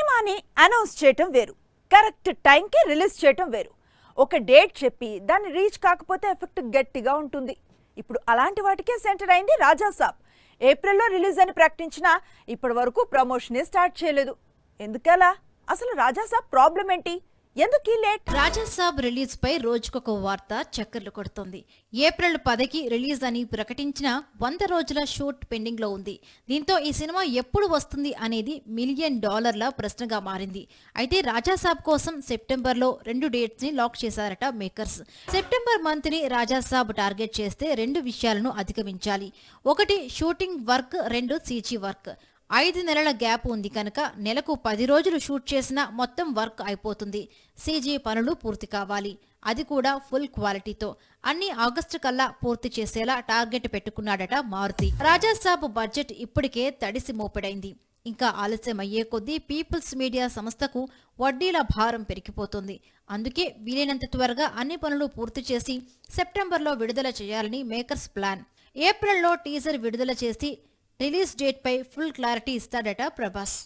సినిమాని అనౌన్స్ చేయటం వేరు, కరెక్ట్ టైంకి రిలీజ్ చేయటం వేరు. ఒక డేట్ చెప్పి దాన్ని రీచ్ కాకపోతే ఎఫెక్ట్ గట్టిగా ఉంటుంది. ఇప్పుడు అలాంటి వాటికే సెంటర్ అయింది రాజాసాబ్. ఏప్రిల్లో రిలీజ్ అని ప్రకటించినా ఇప్పటి వరకు ప్రమోషనే స్టార్ట్ చేయలేదు. ఎందుకలా? అసలు రాజాసాబ్ ప్రాబ్లం ఏంటి? ఎందుకు ఈ లేట్? రాజాసాబ్ రిలీజ్ పై రోజుకొక వార్త చక్కర్లు కొడుతోంది. ఏప్రిల్ 10కి రిలీజ్ అని ప్రకటించిన 100 రోజుల షూట్ పెండింగ్ లో ఉంది. దీంతో ఈ సినిమా ఎప్పుడు వస్తుంది అనేది $1 మిలియన్ ప్రశ్నగా మారింది. అయితే రాజాసాబ్ కోసం సెప్టెంబర్ లో 2 డేట్స్ ని లాక్ చేశారట మేకర్స్. సెప్టెంబర్ మంత్ ని రాజాసాబ్ టార్గెట్ చేస్తే 2 విషయాలను అధిగమించాలి. ఒకటి షూటింగ్ వర్క్, 2 CG వర్క్. 5 నెలల గ్యాప్ ఉంది కనుక నెలకు 10 రోజులు షూట్ చేసినా మొత్తం వర్క్ అయిపోతుంది. CG పనులు పూర్తి కావాలి, అది కూడా ఫుల్ క్వాలిటీతో. అన్ని ఆగస్టు కల్లా పూర్తి చేసేలా టార్గెట్ పెట్టుకున్నాడట మారుతి. రాజాసాబ్ బడ్జెట్ ఇప్పటికే తడిసి మోపెడైంది. ఇంకా ఆలస్యం అయ్యే కొద్దీ పీపుల్స్ మీడియా సంస్థకు వడ్డీల భారం పెరిగిపోతుంది. అందుకే వీలైనంత త్వరగా అన్ని పనులు పూర్తి చేసి సెప్టెంబర్లో విడుదల చేయాలని మేకర్స్ ప్లాన్. ఏప్రిల్లో టీజర్ విడుదల చేసి రిలీజ్ డేట్ పై ఫుల్ క్లారిటీ ఇస్తాడట ప్రభాస్.